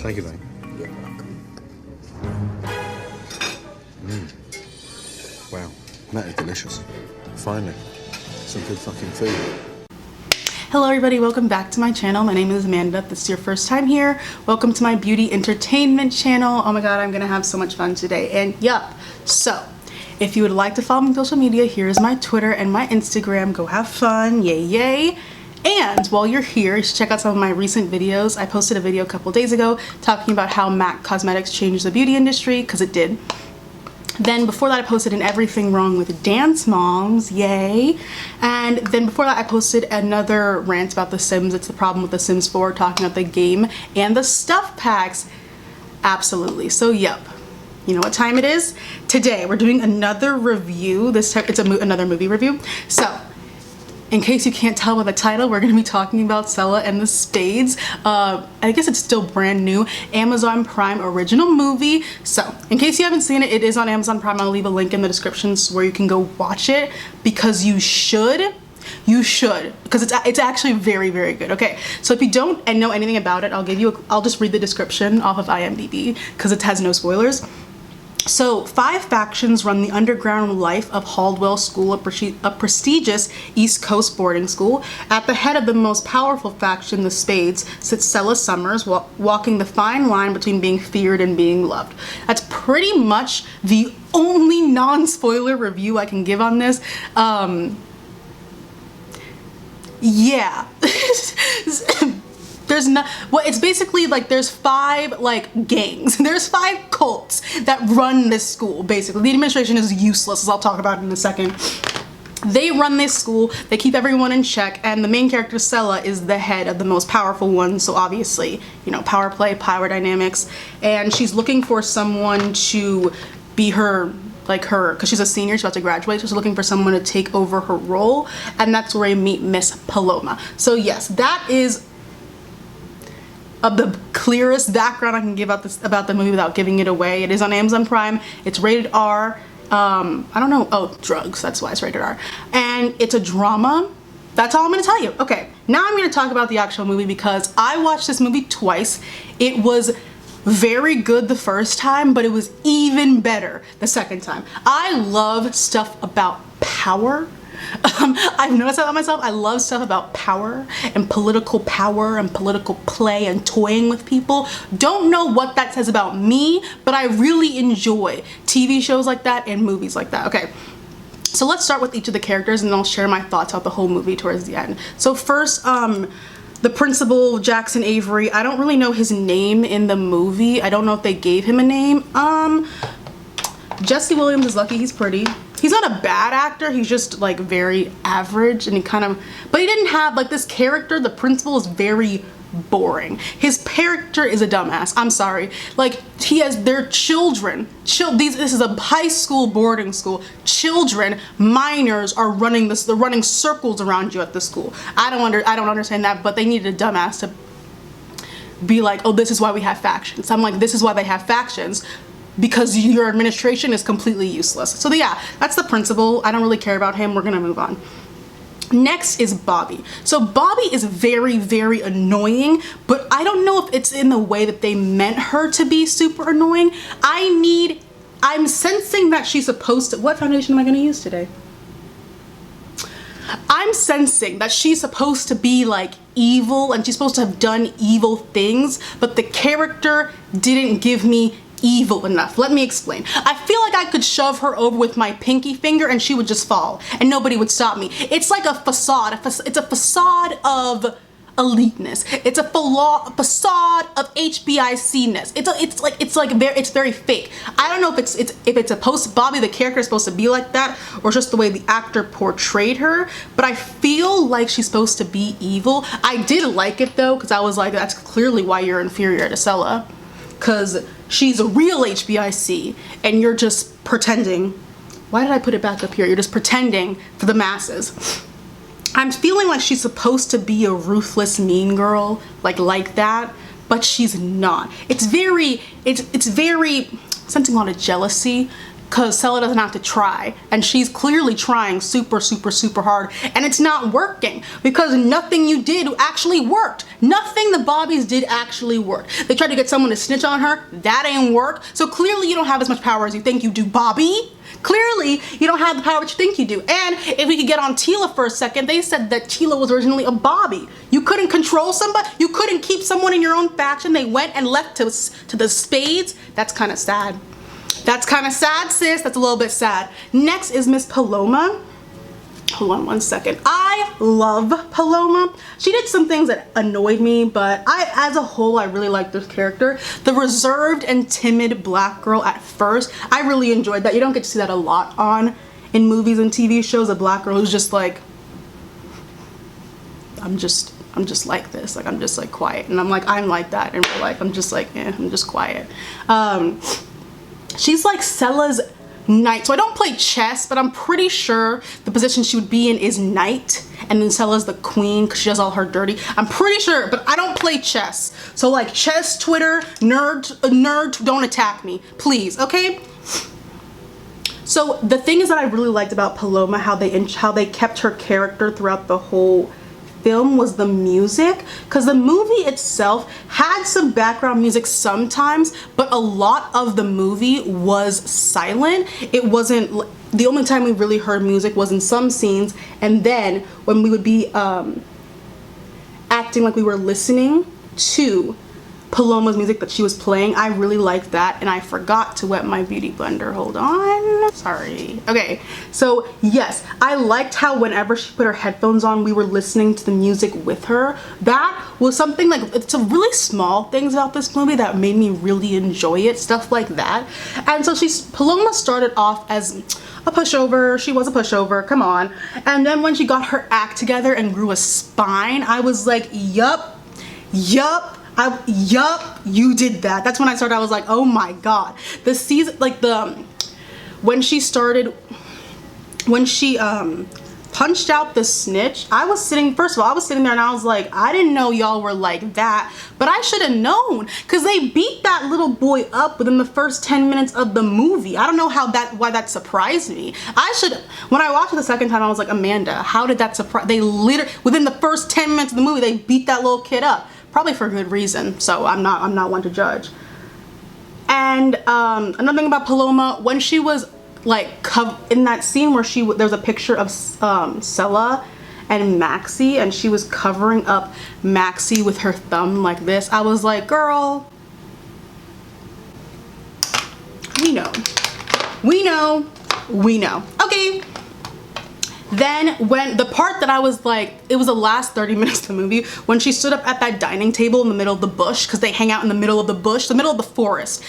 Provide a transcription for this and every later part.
Thank you, mate. You're welcome. Wow, that is delicious. Finally, some good fucking food. Hello everybody, welcome back to my channel. My name is Amanda. If this is your first time here, welcome to my beauty entertainment channel. Oh my god, I'm gonna have so much fun today. And yup, so if you would like to follow me on social media, here's my Twitter and my Instagram. Go have fun, yay yay. And while you're here, you should check out some of my recent videos. I posted a video a couple days ago talking about how MAC Cosmetics changed the beauty industry, because it did. Then before that I posted an everything wrong with dance moms, yay. And then before that I posted another rant about The Sims. It's the problem with The Sims 4, talking about the game and the stuff packs. Absolutely. So yep, you know what time it is? Today we're doing another review. This time it's another movie review. So in case you can't tell by the title, we're going to be talking about Sela and the Spades. I guess it's still brand new Amazon Prime original movie. So in case you haven't seen it, it is on Amazon Prime. I'll leave a link in the description where you can go watch it, because you should, because it's actually very, very good. Okay, so if you don't know anything about it, I'll just read the description off of IMDb because it has no spoilers. So 5 factions run the underground life of Haldwell School, a prestigious East Coast boarding school. At the head of the most powerful faction, the Spades, sits Sela Summers, walking the fine line between being feared and being loved. That's pretty much the only non-spoiler review I can give on this. Yeah. There's not, well, it's basically like there's 5 like gangs. There's 5 cults that run this school, basically. The administration is useless, as I'll talk about in a second. They run this school, they keep everyone in check, and the main character, Sela, is the head of the most powerful one, so obviously, you know, power play, power dynamics, and she's looking for someone to be her, because she's a senior, she's about to graduate, so she's looking for someone to take over her role, and that's where I meet Miss Paloma. So yes, that is of the clearest background I can give about the movie without giving it away. It is on Amazon Prime. It's rated R. I don't know. Oh, drugs. That's why it's rated R. And it's a drama. That's all I'm going to tell you. Okay, now I'm going to talk about the actual movie, because I watched this movie twice. It was very good the first time, but it was even better the second time. I love stuff about power. I've noticed that about myself. I love stuff about power and political play and toying with people. Don't know what that says about me, but I really enjoy TV shows like that and movies like that. Okay, so let's start with each of the characters, and then I'll share my thoughts about the whole movie towards the end. So first, the principal, Jackson Avery. I don't really know his name in the movie. I don't know if they gave him a name. Jesse Williams is lucky. He's pretty. He's not a bad actor, he's just like very average, and but he didn't have like this character. The principal is very boring. His character is a dumbass. I'm sorry. Like, he has their children. This is a high school boarding school. Children, minors are running this. They're running circles around you at the school. I don't understand that, but they needed a dumbass to be like, oh, this is why we have factions. I'm like, this is why they have factions, because your administration is completely useless. So yeah, that's the principal. I don't really care about him. We're gonna move on. Next is Bobby. So Bobby is very, very annoying, but I don't know if it's in the way that they meant her to be super annoying. I'm sensing that she's supposed to, what foundation am I gonna use today? I'm sensing that she's supposed to be like evil, and she's supposed to have done evil things, but the character didn't give me evil enough. Let me explain. I feel like I could shove her over with my pinky finger and she would just fall and nobody would stop me. It's like a facade. It's a facade of eliteness. It's a facade of HBIC-ness. It's very fake. I don't know if it's Bobby the character is supposed to be like that, or just the way the actor portrayed her, but I feel like she's supposed to be evil. I did like it though, because I was like, that's clearly why you're inferior to Sela, because she's a real HBIC and you're just pretending. Why did I put it back up here? You're just pretending for the masses. I'm feeling like she's supposed to be a ruthless mean girl, like that, but she's not. It's very sensing a lot of jealousy because Sela doesn't have to try, and she's clearly trying super hard, and it's not working because nothing you did actually worked. Nothing the Bobbies did actually work. They tried to get someone to snitch on her, that ain't work. So clearly you don't have as much power as you think you do, Bobby. Clearly you don't have the power that you think you do. And if we could get on Tila for a second, they said that Tila was originally a Bobby. You couldn't control somebody, you couldn't keep someone in your own faction. They went and left to the Spades. That's kind of sad. That's kind of sad, sis. That's a little bit sad. Next is Miss Paloma. Hold on one second. I love Paloma. She did some things that annoyed me, but as a whole, I really like this character. The reserved and timid black girl at first, I really enjoyed that. You don't get to see that a lot in movies and TV shows. A black girl who's just like, I'm just like this. Like, I'm just like quiet. And I'm like that in real life. I'm just like, I'm just quiet. She's like Sela's knight. So I don't play chess, but I'm pretty sure the position she would be in is knight, and then Sela's the queen because she does all her dirty. I'm pretty sure, but I don't play chess. So like chess Twitter, nerd, don't attack me, please, okay? So the thing is that I really liked about Paloma, how they kept her character throughout the whole film, was the music, because the movie itself had some background music sometimes, but a lot of the movie was silent. It wasn't, the only time we really heard music was in some scenes, and then when we would be acting like we were listening to Paloma's music that she was playing. I really liked that, and I forgot to wet my beauty blender. Hold on, sorry. Okay, so yes, I liked how whenever she put her headphones on, we were listening to the music with her. That was something like, it's a really small things about this movie that made me really enjoy it, stuff like that. And so Paloma started off as a pushover. She was a pushover, come on. And then when she got her act together and grew a spine, I was like, yup, you did that. That's when I started, I was like, oh my god. The season, like when she punched out the snitch, first of all, I was sitting there and I was like, I didn't know y'all were like that, but I should have known, because they beat that little boy up within the first 10 minutes of the movie. I don't know why that surprised me. When I watched it the second time, I was like, Amanda, how did that surprise? They literally, within the first 10 minutes of the movie, they beat that little kid up. Probably for good reason, so I'm not one to judge. And another thing about Paloma, when she was like in that scene where there's a picture of Sela and Maxie, and she was covering up Maxie with her thumb like this, I was like, girl, we know. Okay. Then when the part that I was like, it was the last 30 minutes of the movie, when she stood up at that dining table in the middle of the bush, because they hang out in the middle of the bush, the middle of the forest.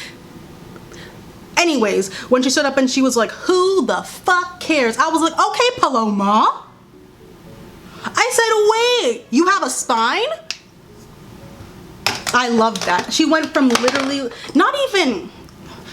Anyways, when she stood up and she was like, who the fuck cares? I was like, okay, Paloma. I said, wait, you have a spine? I love that. She went from literally,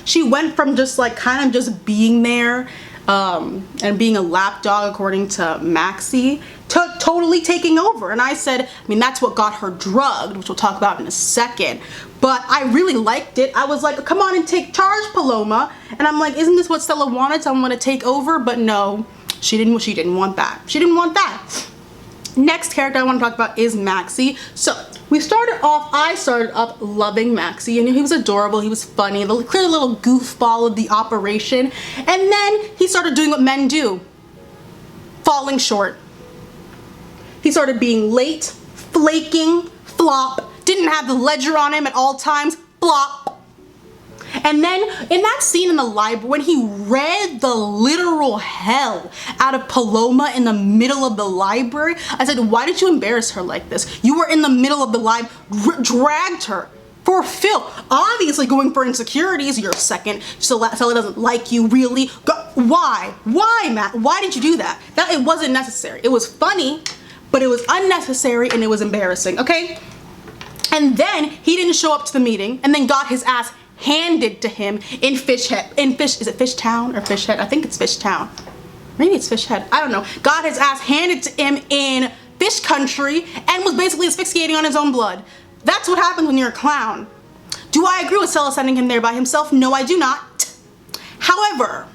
she went from just like kind of just being there and being a lapdog according to Maxie, to totally taking over. And I said, I mean, that's what got her drugged, which we'll talk about in a second. But I really liked it. I was like, come on and take charge, Paloma. And I'm like, isn't this what Sela wanted? Someone to take over? But no, she didn't want that. She didn't want that. Next character I want to talk about is Maxie. So I started off loving Maxie, and he was adorable, he was funny, the clear little goofball of the operation. And then he started doing what men do, falling short. He started being late, flaking, flop, didn't have the ledger on him at all times, flop. And then in that scene in the library, when he read the literal hell out of Paloma in the middle of the library, I said, why did you embarrass her like this? You were in the middle of the library, dragged her for filth. Obviously going for insecurities, you're second. Sela doesn't like you, really. Why? Why, Matt? Why did you do that? It wasn't necessary. It was funny, but it was unnecessary and it was embarrassing, okay? And then he didn't show up to the meeting and then got his ass handed to him in is it Fish Town or Fish Head? I think it's Fish Town. Maybe it's Fish Head. I don't know. Got his ass handed to him in Fish Country and was basically asphyxiating on his own blood. That's what happens when you're a clown. Do I agree with Sela sending him there by himself? No, I do not. However,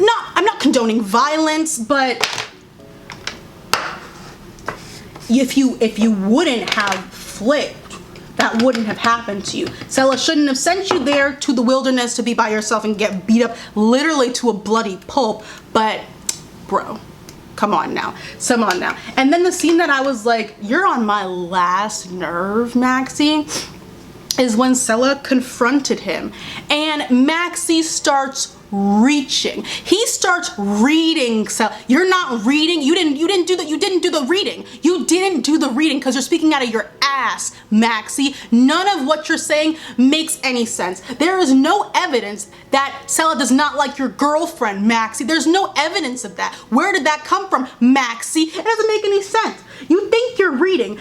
I'm not condoning violence, but if you wouldn't have flipped, that wouldn't have happened to you. Sela shouldn't have sent you there to the wilderness to be by yourself and get beat up literally to a bloody pulp. But bro, come on now. Come on now. And then the scene that I was like, you're on my last nerve, Maxie, is when Sela confronted him and Maxie starts reaching. He starts reading. So you're not reading. You didn't do the reading. You didn't do the reading because you're speaking out of your ass, Maxie. None of what you're saying makes any sense. There is no evidence that Sela does not like your girlfriend, Maxie. There's no evidence of that. Where did that come from, Maxie? It doesn't make any sense. You think you're reading,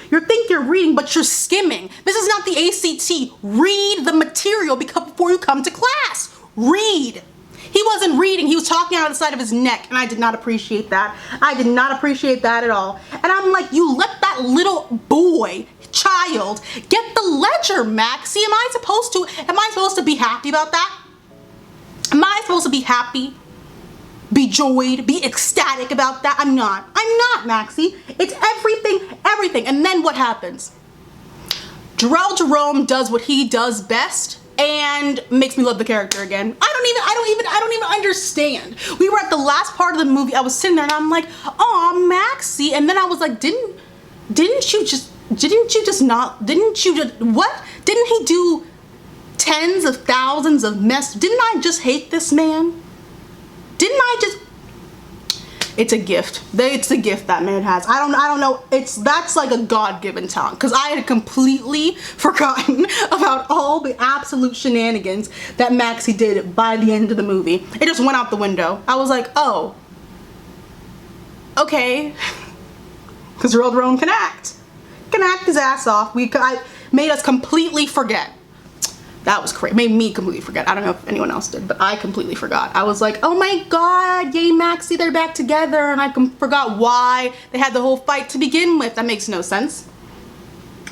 but you're skimming. This is not the ACT. Read the material before you come to class. Read. He wasn't reading, he was talking out of the side of his neck, and I did not appreciate that. I did not appreciate that at all. And I'm like, you let that little boy, child, get the ledger, Maxie. Am I supposed to be happy about that? Am I supposed to be happy? Be joyed, be ecstatic about that? I'm not, Maxie. It's everything. And then what happens? Jerome does what he does best and makes me love the character again. I don't even understand. We were at the last part of the movie. I was sitting there and I'm like, oh, Maxie. And then I was like, didn't you just what? Didn't he do tens of thousands of mess? Didn't I just hate this man? It's a gift. It's the gift that man has. I don't know. That's like a God-given talent because I had completely forgotten about all the absolute shenanigans that Maxie did by the end of the movie. It just went out the window. I was like, oh, okay. Because Jerome can act his ass off. I made us completely forget. That was crazy. Made me completely forget. I don't know if anyone else did, but I completely forgot. I was like, oh my God, yay, Maxie, they're back together. And I forgot why they had the whole fight to begin with. That makes no sense.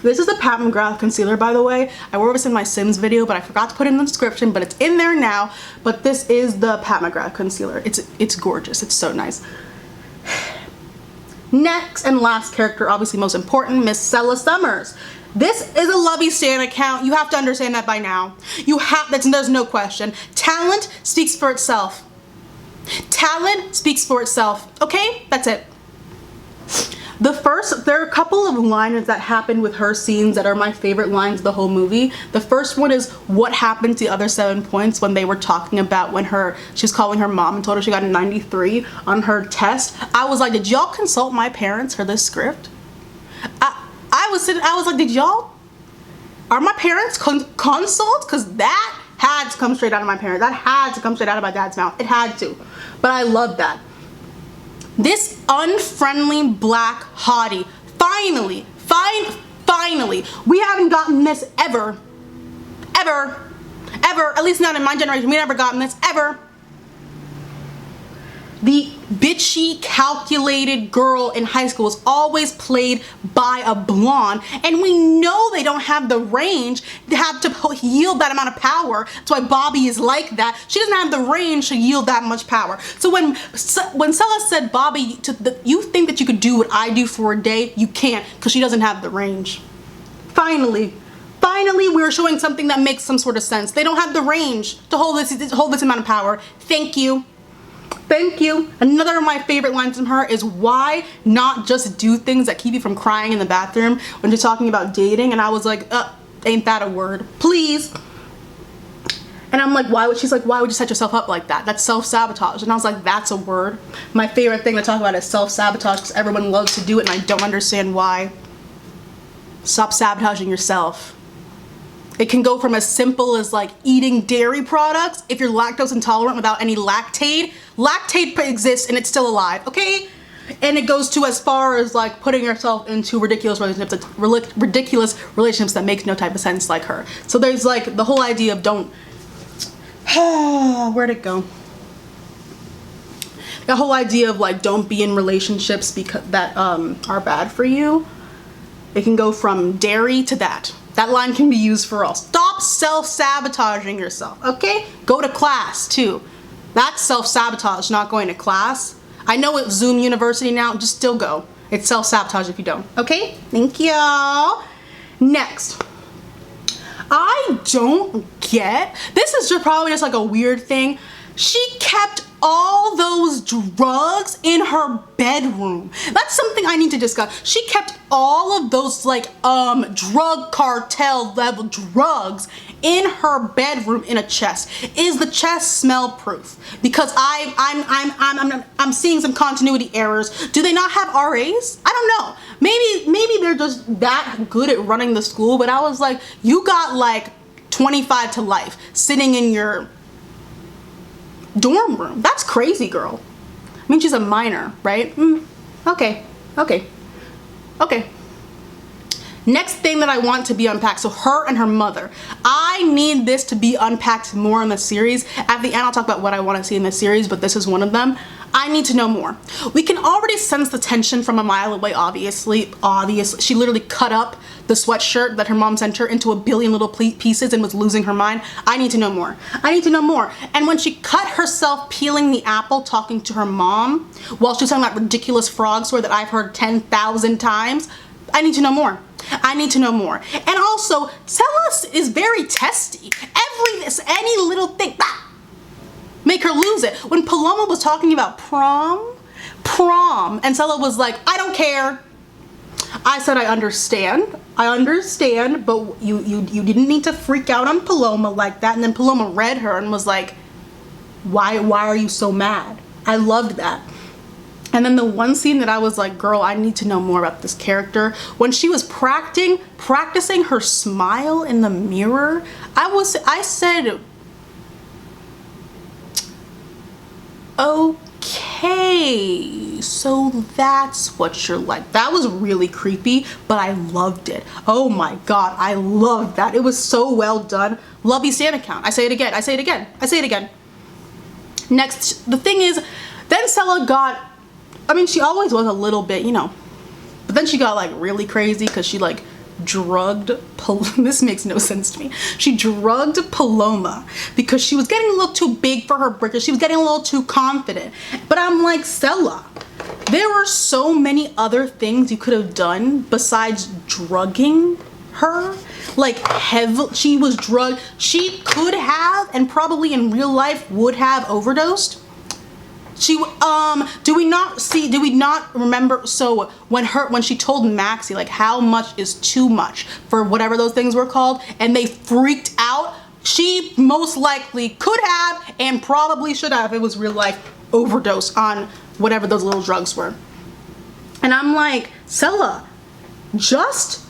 This is the Pat McGrath concealer, by the way. I wore this in my Sims video, but I forgot to put it in the description, but it's in there now. But this is the Pat McGrath concealer. It's gorgeous. It's so nice. Next and last character, obviously most important, Miss Sela Summers. This is a Lovey Stan account. You have to understand that by now. There's no question. Talent speaks for itself. Talent speaks for itself. Okay? That's it. There are a couple of lines that happened with her scenes that are my favorite lines of the whole movie. The first one is what happened to the other 7 points when they were talking about when she's calling her mom and told her she got a 93 on her test. I was like, did y'all consult my parents for this script? I was like, are my parents consult? Because that had to come straight out of my parents. That had to come straight out of my dad's mouth. It had to. But I love that. This unfriendly black hottie, finally, we haven't gotten this ever, at least not in my generation, we never gotten this ever. The bitchy, calculated girl in high school is always played by a blonde, and we know they don't have the range to have to yield that amount of power. That's why Bobby is like that. She doesn't have the range to yield that much power. So when Sela said, Bobby, you think that you could do what I do for a day? You can't, because she doesn't have the range. Finally, we're showing something that makes some sort of sense. They don't have the range to hold this amount of power. Thank you. Thank you. Another of my favorite lines from her is, why not just do things that keep you from crying in the bathroom when you're talking about dating? And I was like, ain't that a word? Please. And I'm like, she's like, why would you set yourself up like that? That's self-sabotage. And I was like, that's a word. My favorite thing to talk about is self-sabotage because everyone loves to do it and I don't understand why. Stop sabotaging yourself. It can go from as simple as like eating dairy products if you're lactose intolerant without any lactate. Lactate exists and it's still alive, okay? And it goes to as far as like putting yourself into ridiculous relationships that make no type of sense like her. So there's like the whole idea of where'd it go? The whole idea of like don't be in relationships that are bad for you. It can go from dairy to that. That line can be used for all. Stop self-sabotaging yourself, okay? Go to class too. That's self-sabotage, not going to class. I know it's Zoom University now, just still go. It's self-sabotage if you don't. Okay, thank you. Next, I don't get, this is just probably just like a weird thing. She kept all those drugs in her bedroom. That's something I need to discuss. She kept all of those like drug cartel level drugs in her bedroom in a chest. Is the chest smell proof? Because I'm seeing some continuity errors. Do they not have RAs? I don't know. Maybe they're just that good at running the school, but I was like, you got like 25 to life sitting in your dorm room. That's crazy, girl. I mean, she's a minor, right? Okay. Next thing that I want to be unpacked, so her and her mother. I need this to be unpacked more in the series. At the end, I'll talk about what I want to see in the series, but this is one of them. I need to know more. We can already sense the tension from a mile away, obviously. She literally cut up the sweatshirt that her mom sent her into a billion little pieces and was losing her mind. I need to know more. I need to know more. And when she cut herself peeling the apple talking to her mom while she was telling that ridiculous frog story that I've heard 10,000 times, I need to know more. I need to know more. And also, Sela is very testy. Any little thing, make her lose it. When Paloma was talking about prom, and Sela was like, I don't care. I said, I understand, but you didn't need to freak out on Paloma like that. And then Paloma read her and was like, why are you so mad? I loved that. And then the one scene that I was like, girl, I need to know more about this character. When she was practicing her smile in the mirror, I said, okay, so that's what you're like. That was really creepy, but I loved it. Oh my God, I loved that. It was so well done. Love you, Stan account. I say it again. Next, the thing is, then Sela got, I mean, she always was a little bit, you know, but then she got like really crazy because she like drugged this makes no sense to me. She drugged Paloma because she was getting a little too big for her britches. She was getting a little too confident. But I'm like, Sela, there were so many other things you could have done besides drugging her. Like she was drugged. She could have, and probably in real life would have, overdosed. Do we not remember, so when she told Maxie like how much is too much for whatever those things were called, and they freaked out, she most likely could have and probably should have, if it was real life, overdose on whatever those little drugs were. And I'm like, Sela, just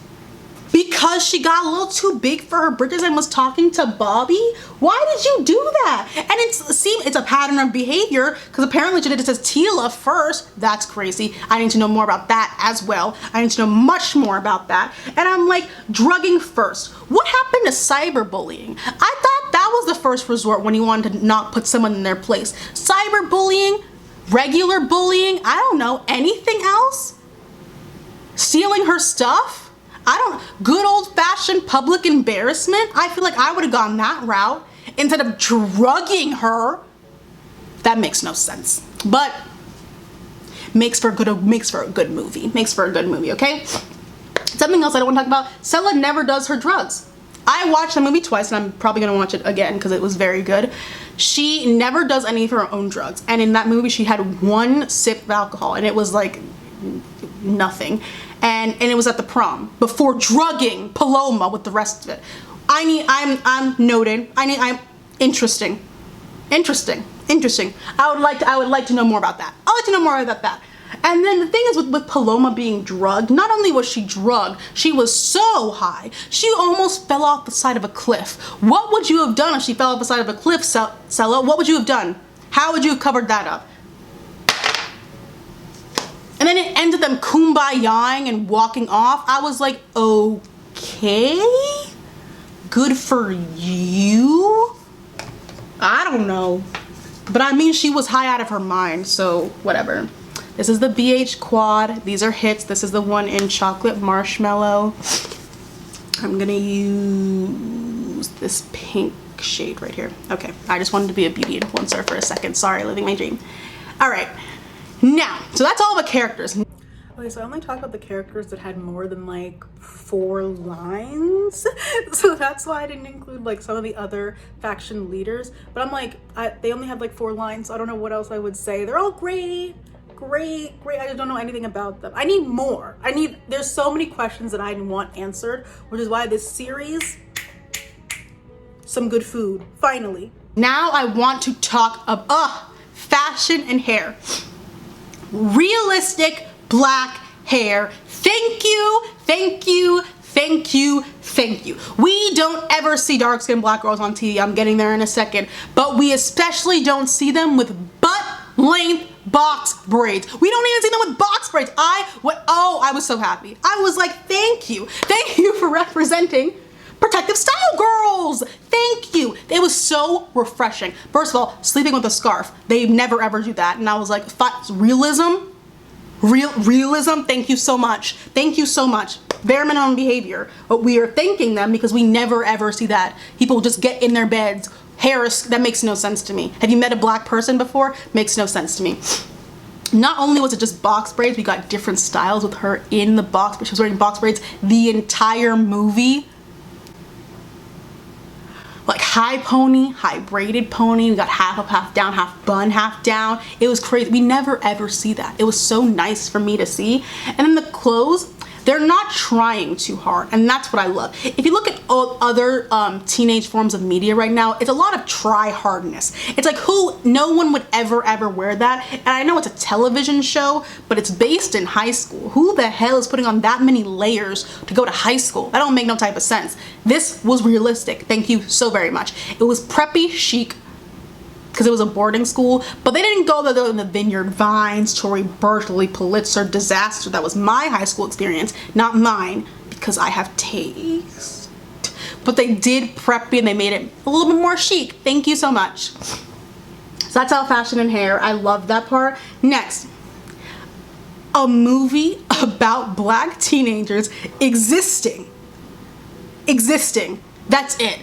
because she got a little too big for her britches and was talking to Bobby? Why did you do that? And it's a pattern of behavior, because apparently she did it as Tila first. That's crazy. I need to know more about that as well. I need to know much more about that. And I'm like, drugging first. What happened to cyberbullying? I thought that was the first resort when you wanted to not put someone in their place. Cyberbullying, regular bullying, I don't know, anything else? Stealing her stuff? Good old-fashioned public embarrassment? I feel like I would have gone that route instead of drugging her. That makes no sense. But makes for a good movie. Makes for a good movie, okay? Something else I don't want to talk about. Sela never does her drugs. I watched the movie twice, and I'm probably going to watch it again because it was very good. She never does any of her own drugs. And in that movie, she had one sip of alcohol, and it was like nothing. And it was at the prom before drugging Paloma with the rest of it. I'm noted. I'm interesting. I would like to know more about that. I'd like to know more about that. And then the thing is with Paloma being drugged, not only was she drugged, she was so high, she almost fell off the side of a cliff. What would you have done if she fell off the side of a cliff, Sela? What would you have done? How would you have covered that up? And then it ended them kumbayaing and walking off. I was like, okay, good for you. I don't know. But I mean, she was high out of her mind, so whatever. This is the BH quad. These are hits. This is the one in chocolate marshmallow. I'm gonna use use this pink shade right here. Okay, I just wanted to be a beauty influencer for a second. Sorry, living my dream. All right, now, so that's all the characters. Okay, so I only talked about the characters that had more than like 4 lines. So that's why I didn't include like some of the other faction leaders. But I'm like, they only had like 4 lines, so I don't know what else I would say. They're all great. I just don't know anything about them. I need more. There's so many questions that I want answered, which is why this series, some good food, finally. Now I want to talk about fashion and hair. Realistic black hair. Thank you, thank you, thank you, thank you. We don't ever see dark-skinned black girls on TV. I'm getting there in a second. But we especially don't see them with butt-length box braids. We don't even see them with box braids. I was so happy. I was like, thank you for representing protective style girls. Thank you. It was so refreshing. First of all, sleeping with a scarf. They never ever do that. And I was like, realism, thank you so much. Thank you so much. Bare minimum behavior. But we are thanking them because we never ever see that. People just get in their beds. That makes no sense to me. Have you met a black person before? Makes no sense to me. Not only was it just box braids, we got different styles with her in the box, but she was wearing box braids the entire movie. Like high pony, high braided pony. We got half up, half down, half bun, half down. It was crazy. We never ever see that. It was so nice for me to see. And then the clothes, they're not trying too hard, and that's what I love. If you look at all other teenage forms of media right now, it's a lot of try-hardness. It's like no one would ever wear that. And I know it's a television show, but it's based in high school. Who the hell is putting on that many layers to go to high school? That don't make no type of sense. This was realistic. Thank you so very much. It was preppy chic, because it was a boarding school, but they didn't go there in the Vineyard Vines, Tory Burchley, Pulitzer disaster. That was my high school experience, not mine, because I have taste. But they did preppy and they made it a little bit more chic. Thank you so much. So that's how fashion and hair. I love that part. Next, a movie about black teenagers existing. That's it.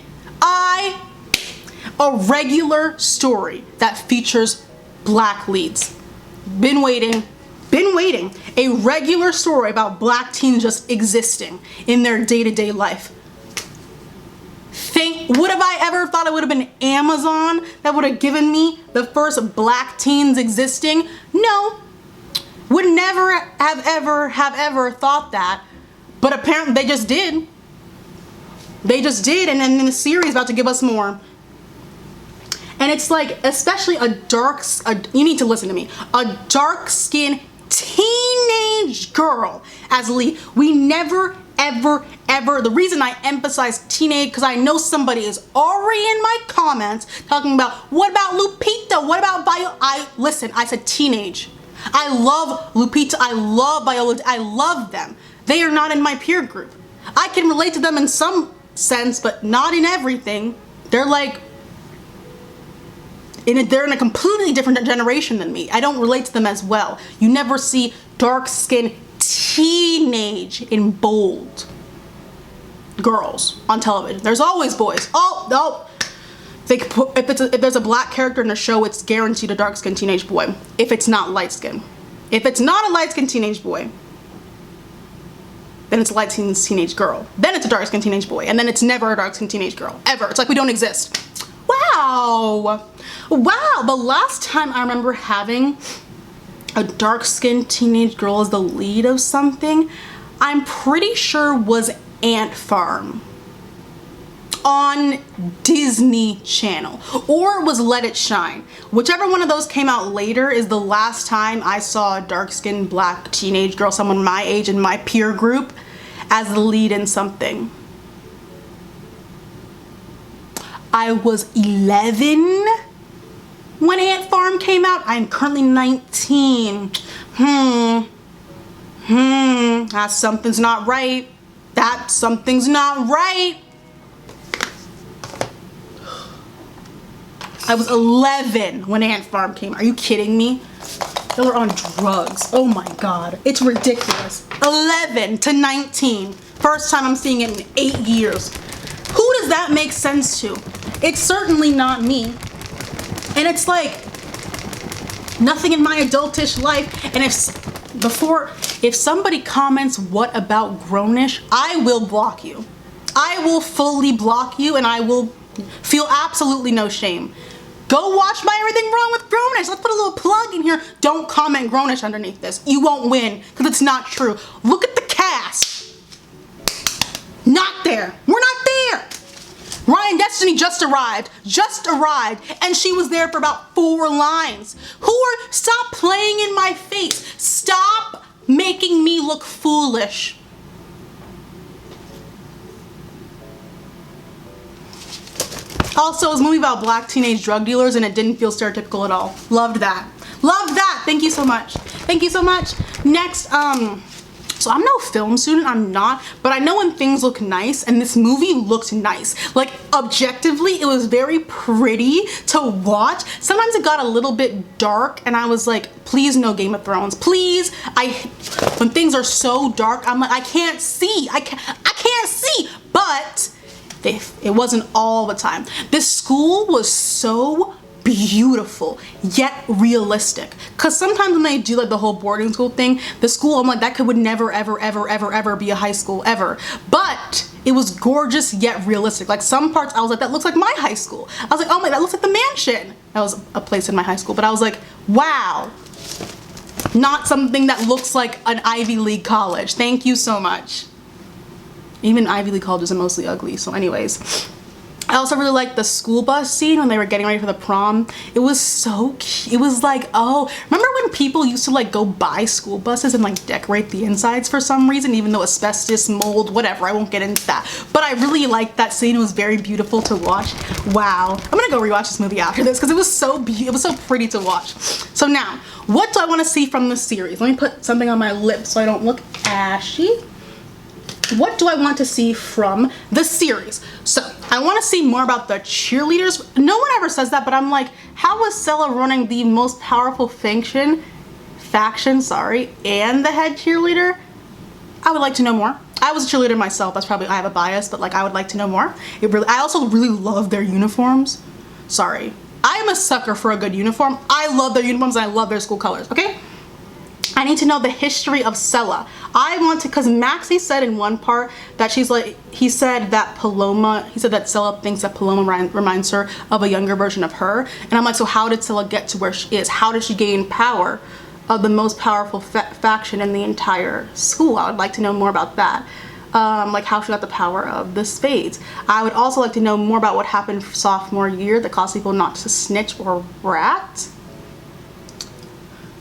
A regular story that features black leads. Been waiting. A regular story about black teens just existing in their day-to-day life. Would have I ever thought it would have been Amazon that would have given me the first black teens existing? No. Would never have ever thought that. But apparently they just did. And then the series is about to give us more. And it's like, especially you need to listen to me, a dark-skinned teenage girl as lead. We never, ever, the reason I emphasize teenage, because I know somebody is already in my comments talking about, what about Lupita? What about listen, I said teenage. I love Lupita, I love Viola, I love them. They are not in my peer group. I can relate to them in some sense, but not in everything. They're like, they're in a completely different generation than me. I don't relate to them as well. You never see dark-skinned teenage in bold girls on television. There's always boys. If there's a black character in a show, it's guaranteed a dark-skinned teenage boy. If it's not light-skinned. If it's not a light-skinned teenage boy, then it's a light-skinned teenage girl. Then it's a dark-skinned teenage boy. And then it's never a dark-skinned teenage girl. Ever. It's like we don't exist. Wow, the last time I remember having a dark-skinned teenage girl as the lead of something, I'm pretty sure was Ant Farm on Disney Channel, or it was Let It Shine. Whichever one of those came out later is the last time I saw a dark-skinned black teenage girl, someone my age in my peer group, as the lead in something. I was 11 when Ant Farm came out. I'm currently 19. Something's not right. Something's not right. I was 11 when Ant Farm came out. Are you kidding me? They were on drugs. Oh my God. It's ridiculous. 11 to 19. First time I'm seeing it in 8 years. Who does that make sense to? It's certainly not me. And it's like nothing in my adultish life. And if somebody comments what about grownish, I will block you. I will fully block you, and I will feel absolutely no shame. Go watch my Everything Wrong with Grownish. Let's put a little plug in here. Don't comment grownish underneath this. You won't win because it's not true. Look at the cast. Not there. We're not there. Ryan Destiny just arrived, and she was there for about 4 lines. Stop playing in my face. Stop making me look foolish. Also, it was a movie about black teenage drug dealers, and it didn't feel stereotypical at all. Loved that. Loved that. Thank you so much. Thank you so much. Next, so I'm no film student, I'm not, but I know when things look nice, and this movie looked nice. Like, objectively, it was very pretty to watch. Sometimes it got a little bit dark, and I was like, please no Game of Thrones, please. When things are so dark, I'm like, I can't see, I can't see, but it wasn't all the time. This school was so beautiful yet realistic, because sometimes when they do like the whole boarding school thing, the school, I'm like, that would never ever be a high school ever. But it was gorgeous yet realistic. Like some parts I was like, that looks like my high school. I was like, oh my, that looks like the mansion. That was a place in my high school, but I was like, wow, not something that looks like an Ivy League college. Thank you so much. Even Ivy League colleges are mostly ugly. So anyways, I also really liked the school bus scene when they were getting ready for the prom. It was so cute. It was like, oh, remember when people used to like go buy school buses and like decorate the insides for some reason, even though asbestos, mold, whatever, I won't get into that. But I really liked that scene. It was very beautiful to watch. Wow. I'm gonna go rewatch this movie after this because it was so pretty to watch. So now, what do I want to see from the series? Let me put something on my lips so I don't look ashy. What do I want to see from the series? So I want to see more about the cheerleaders. No one ever says that, but I'm like, how was Sela running the most powerful faction, and the head cheerleader? I would like to know more. I was a cheerleader myself. That's probably, I have a bias, but like I would like to know more. I also really love their uniforms. Sorry. I am a sucker for a good uniform. I love their uniforms and I love their school colors, okay? I need to know the history of Sela. I want to, because Maxie said in one part that she's like, he said that Sela thinks that Paloma reminds her of a younger version of her. And I'm like, so how did Sela get to where she is? How did she gain power of the most powerful faction in the entire school? I would like to know more about that. Like how she got the power of the spades. I would also like to know more about what happened sophomore year that caused people not to snitch or rat.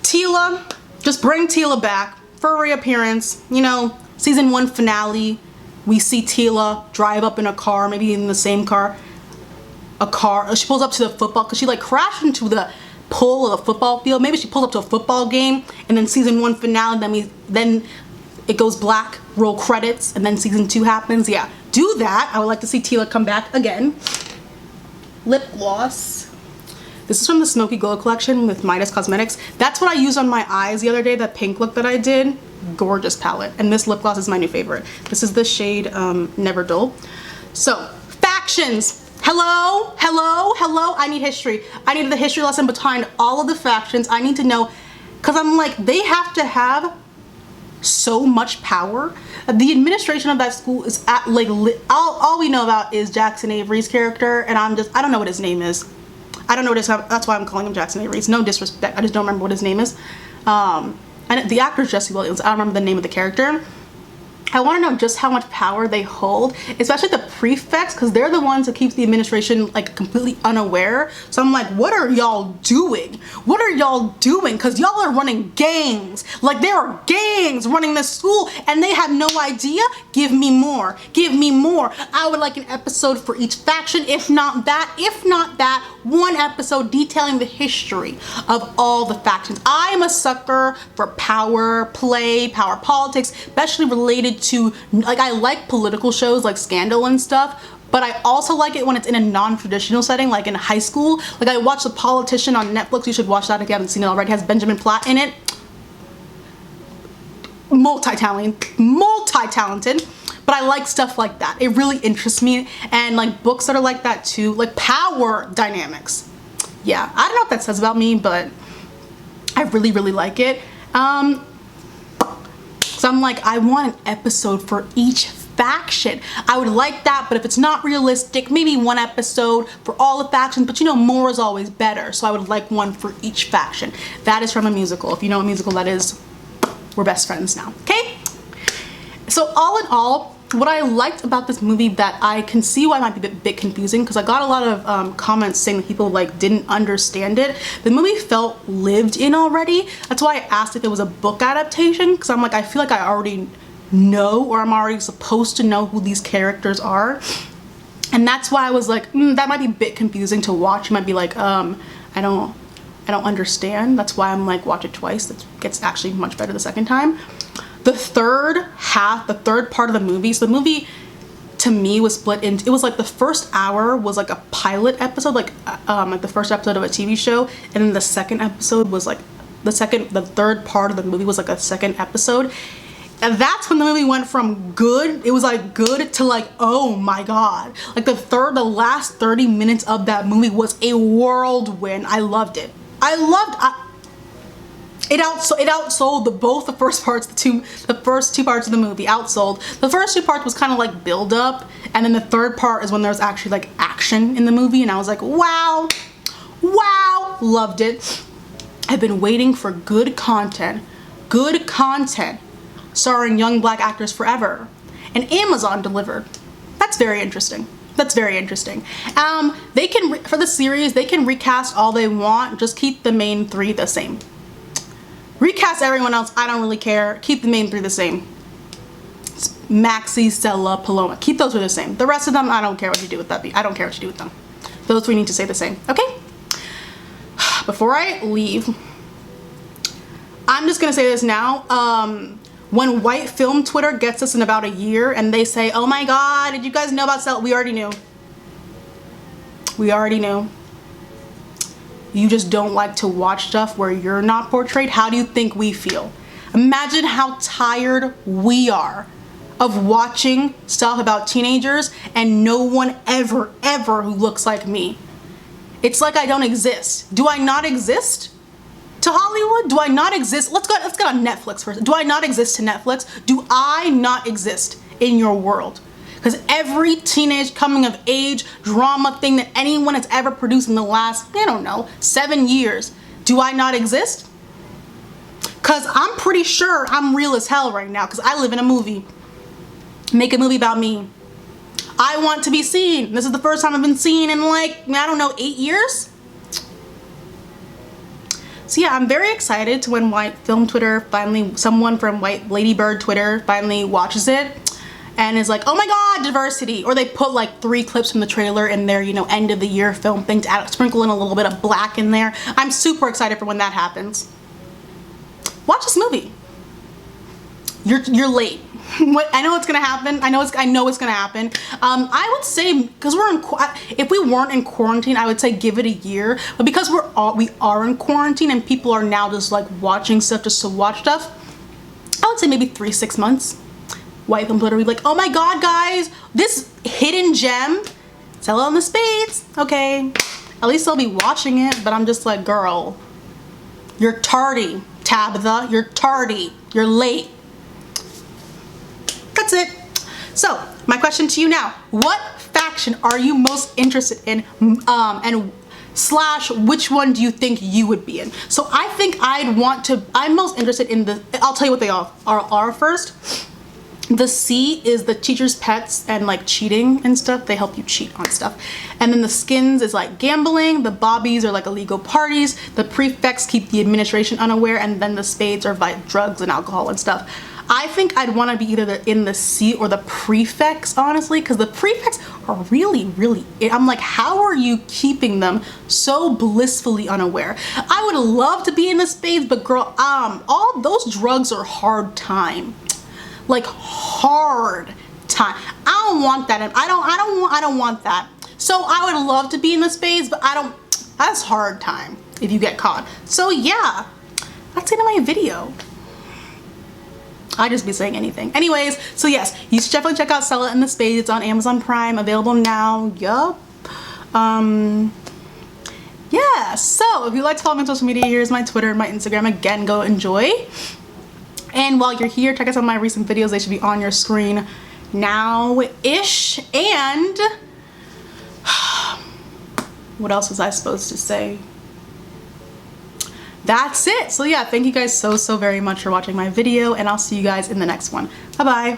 Tila. Just bring Tila back for a reappearance. You know, season 1 finale, we see Tila drive up in a car, maybe in the same car. She pulls up to the football, because she like crashed into the pole of the football field. Maybe she pulls up to a football game, and then season 1 finale, then it goes black, roll credits, and then season 2 happens. Yeah, do that. I would like to see Tila come back again. Lip gloss. This is from the Smokey Glow collection with Midas Cosmetics. That's what I used on my eyes the other day, that pink look that I did. Gorgeous palette. And this lip gloss is my new favorite. This is the shade Never Dull. So, factions. Hello? Hello? Hello? I need history. I need the history lesson behind all of the factions. I need to know, because I'm like, they have to have so much power. The administration of that school is at like, all we know about is Jackson Avery's character, and I don't know what his name is. I don't know what it is, that's why I'm calling him Jackson Avery. It's no disrespect, I just don't remember what his name is. And the actor is Jesse Williams. I don't remember the name of the character. I want to know just how much power they hold, especially the prefects, because they're the ones that keeps the administration like completely unaware. So I'm like, what are y'all doing? What are y'all doing? Because y'all are running gangs. Like, there are gangs running this school and they have no idea. Give me more. Give me more. I would like an episode for each faction, if not that, one episode detailing the history of all the factions. I'm a sucker for power play, power politics, especially related to, like, I like political shows like Scandal and stuff, but I also like it when it's in a non-traditional setting, like in high school. Like, I watched The Politician on Netflix. You should watch that if you haven't seen it already. It has Benjamin Platt in it. multi-talented, but I like stuff like that. It really interests me, and like books that are like that too, like power dynamics. Yeah, I don't know what that says about me, but I really, really like it. So I'm like, I want an episode for each faction. I would like that, but if it's not realistic, maybe one episode for all the factions, but you know, more is always better. So I would like one for each faction. That is from a musical. If you know what musical that is, we're best friends now, okay? So all in all, what I liked about this movie that I can see why it might be a bit confusing, because I got a lot of comments saying that people like didn't understand it. The movie felt lived in already. That's why I asked if it was a book adaptation, because I'm like, I feel like I already know, or I'm already supposed to know who these characters are. And that's why I was like, that might be a bit confusing to watch. You might be like, I don't understand. That's why I'm like, watch it twice. That gets actually much better the second time. The third part of the movie, so the movie to me was split into, it was like the first hour was like a pilot episode, like the first episode of a TV show, and then the second episode was like the third part of the movie was like a second episode. And that's when the movie went from good, it was like good, to like, oh my god. Like the last 30 minutes of that movie was a whirlwind. I loved it. It outsold both the first parts, the first two parts of the movie outsold. The first two parts was kind of like build up, and then the third part is when there was actually like action in the movie, and I was like, wow, loved it. I've been waiting for good content starring young black actors forever, and Amazon delivered. That's very interesting. They can, for the series, they can recast all they want, just keep the main three the same. Recast everyone else, I don't really care. Keep the main three the same. Maxie, Sela, Paloma. Keep those three the same. The rest of them, I don't care what you do with that. I don't care what you do with them. Those three need to stay the same. Okay? Before I leave, I'm just gonna say this now. When white film Twitter gets us in about a year and they say, oh my god, did you guys know about Sela? We already knew. You just don't like to watch stuff where you're not portrayed. How do you think we feel? Imagine how tired we are of watching stuff about teenagers and no one ever who looks like me. It's like I don't exist. Do I not exist to Hollywood? Do I not exist? Let's go on Netflix first. Do I not exist to Netflix? Do I not exist in your world? Because every teenage coming of age drama thing that anyone has ever produced in the last, I don't know, 7 years, do I not exist? Because I'm pretty sure I'm real as hell right now, because I live in a movie. Make a movie about me. I want to be seen. This is the first time I've been seen in like, I don't know, 8 years? So yeah, I'm very excited to when white film Twitter finally, someone from white Ladybird Twitter finally watches it and is like, oh my god, diversity. Or they put like 3 clips from the trailer in their, you know, end of the year film thing to add, sprinkle in a little bit of black in there. I'm super excited for when that happens. Watch this movie. You're late. I know it's gonna happen. I know it's gonna happen. I would say, because if we weren't in quarantine, I would say give it a year. But because we are in quarantine and people are now just like watching stuff just to watch stuff, I would say maybe 3-6 months. White film Twitter would be like, oh my god, guys, this hidden gem, Sela and the Spades. Okay, at least I'll be watching it. But I'm just like, girl, you're tardy, Tabitha. You're tardy. You're late. That's it. So my question to you now, what faction are you most interested in, and slash which one do you think you would be in? So I think I'm most interested in I'll tell you what they are first. The C is the teacher's pets and like cheating and stuff. They help you cheat on stuff. And then the skins is like gambling. The bobbies are like illegal parties. The prefects keep the administration unaware. And then the spades are like drugs and alcohol and stuff. I think I'd want to be either in the C or the prefects, honestly, because the prefects are really, I'm like, how are you keeping them so blissfully unaware? I would love to be in the spades, but girl, all those drugs are hard time. Like hard time. I don't want that. I don't want that. So I would love to be in the spades, but that's hard time if you get caught. So yeah, that's the end of my video. I just be saying anything. Anyways, so yes, you should definitely check out Sela and the Spades. It's on Amazon Prime, available now. Yup. Yeah, so if you'd like to follow me on social media, here's my Twitter and my Instagram. Again, go enjoy. And while you're here, check out some of my recent videos. They should be on your screen now-ish. And what else was I supposed to say? That's it. So yeah, thank you guys so very much for watching my video, and I'll see you guys in the next one. Bye bye.